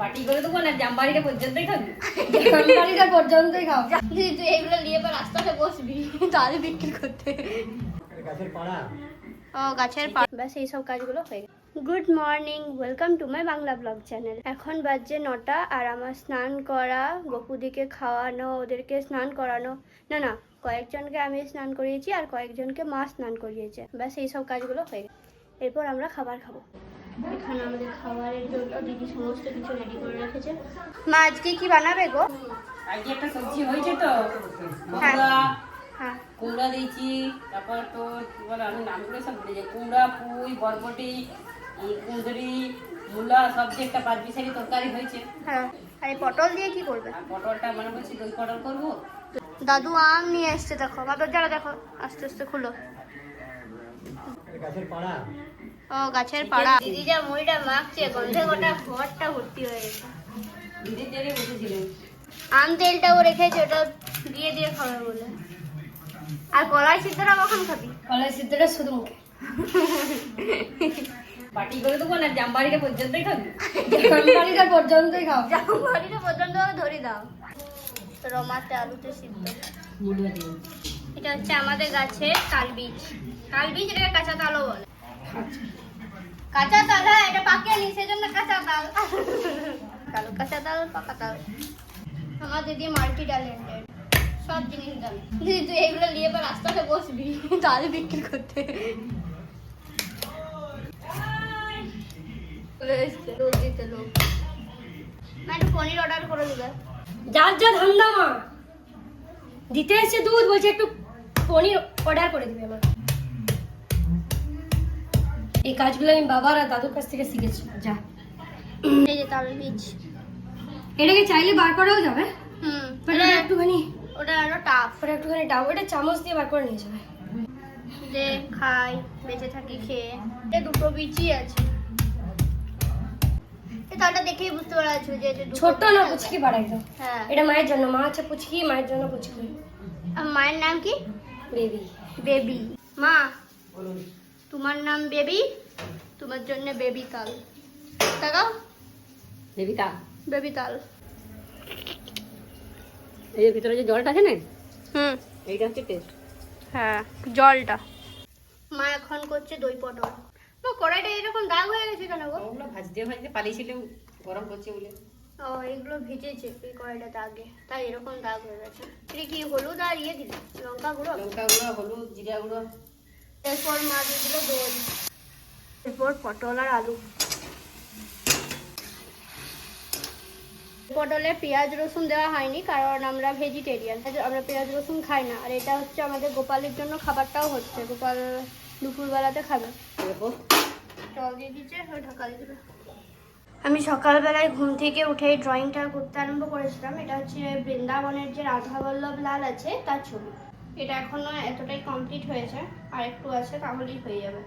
Party করে দেবো না, জামবাড়িটা পর্যন্তই খাবি। জামবাড়িটা পর্যন্তই খাও। তুই এইগুলো নিয়ে এবার রাস্তাতে বসবি তাহলে বিক্রি করতে। গাছের পাড়া। ও গাছের পাড়া, ব্যাস এইসব কাজগুলো হয়ে গেছে। Good morning, welcome to my Bangla blog channel. এখন বাজে 9টা আর আমার স্নান করা, গপুদিকে খাওয়ানো, ওদেরকে স্নান করানো, না কয়েকজনকে আমি স্নান করিয়েছি আর কয়েকজনকে মা স্নান করিয়েছে। ব্যাস এইসব কাজগুলো হয়ে গেছে। এরপর আমরা খাবার খাবো। এখানে আমাদের খাবারের জন্য দিদি সমস্ত কিছু রেডি করে রেখেছে। মা আজকে কি বানাবে গো? আজকে একটা সবজি হয়েছে তো, হ্যাঁ। কুমড়া, হ্যাঁ, কুমড়া দিয়েছি, তারপর তো কি বলে আমি নামগুলো সব ভুলে যাই, কুমড়া, পুঁই, বরবটি, কুঁদরি, মূলা, সব দিয়ে একটা 5 তরকারি হয়েছে। হ্যাঁ। আর এই পটল দিয়ে কি করবে? আর পটলটা মনে করছি দই পটল করবো। দাদু আম নিয়ে এসছে, দেখো মা, দরজাটা দেখো, আস্তে আস্তে খুলো। গাছের পাড়া। ও গাছের পাড়া। দিদি যা মুড়িটা মাখছে, গন্ধে গোটা ঘরটা ভর্তি হয়ে গেছে। দিদির তেলে বসেছিলেন। আম তেলটাও রেখেছে, ওটা দিয়ে দিয়ে খাবে বলে। আর কলাই সিদ্ধটা কখন খাবি? কলাই সিদ্ধটা শুধু মুখে। পার্টি করে দেবো না, জামবাড়িটা পর্যন্তই খাবি। জামবাড়িটা পর্যন্তই খাও। বাড়িটা পর্যন্ত ধরি দাও। রমাতে আলুতে সিদ্ধ। মুড়ো দিন। এটা হচ্ছে আমাদের গাছের তাল বীজ। তাল বীজ, এটাকে কাঁচা তালও বলে। কাঁচা তাল, হ্যাঁ, এটা পাকিয়ে নি, সেজন্য কাঁচা তাল। কালো কাঁচা তাল, পাকা তাল। আমার দিদি মাল্টি ট্যালেন্টেড, সব জিনিস জানে। দিদি তুই এইগুলো নিয়ে এবার রাস্তাতে বসবি তাহলে বিক্রি করতে। লোক দিতে লোক। না, একটু পনির অর্ডার করে দিবে। যার যা ধান্দা মা, দিতে এসছে দুধ, বলছে একটু পনির অর্ডার করে দিবে আমার। এই কাজগুলো আমি বাবার আর দাদুর কাছ থেকে শিখেছি। যা, এই যে তাল বীজ। এটাকে চাইলে বার করাও যাবে, হুম, ওটা একটুখানি, ওটা আরো টাফ। ওটা একটুখানি ডাব, ওটা চামচ দিয়ে বার করে নিয়ে যাবে। যে খাই, বেঁচে থাকি খেয়ে। এ দুটো বীজই আছে। এই তালটা দেখেই বুঝতে পারছো যে এটা দুটো ছোট্ট বীজ না, আছে। পুচকি বার একদম। হ্যাঁ। এটা মায়ের জন্য, মা আছে পুচকি, মায়ের জন্য পুচকি। আর মায়ের নাম কি? বেবি। বেবি। মা, বলুন। তোমার নাম বেবি, তোমার জন্য বেবি তাল। তাকাও, বেবি তা, বেবি তাল। এই ভিতরে যে জলটা আছে না, হুম, এইটা হচ্ছে টেস্ট। হ্যাঁ, জলটা। মা এখন করছে দই পটল। মা, কড়াইটা এরকম দাগ হয়ে গেছে কেন গো? ওগুলো ভাজতে ভাজতে পালিয়েছিলাম, গরম করছে বলে। ও, এগুলো ভিজেছে এই কড়াইটাতে আগে, তাই এরকম দাগ হয়ে গেছে। এটা কি হলুদ আর ইয়ে দিল, লঙ্কা গুঁড়ো? লঙ্কা গুঁড়ো, হলুদ, জিরা গুঁড়ো। এরপর মা দিয়ে দিল দই। এরপর পটল আর আলু। পটলে পেঁয়াজ রসুন দেওয়া হয়নি, কারণ আমরা ভেজিটেরিয়ান, আমরা পেঁয়াজ রসুন খাই না। আর এটা হচ্ছে আমাদের গোপালের জন্য খাবারটাও হচ্ছে, গোপাল দুপুরবেলাতে খাবে। এরপর জল দিয়ে দিচ্ছে, ঢাকা দিয়ে দিবে। আমি সকালবেলায় ঘুম থেকে উঠেই ড্রয়িংটা করতে আরম্ভ করেছিলাম। এটা হচ্ছে বৃন্দাবনের যে রাধা বল্লভ লাল আছে তার ছবি। এটা এখনো এতটাই কমপ্লিট হয়েছে, আর একটু আছে, তাহলেই হয়ে যাবে।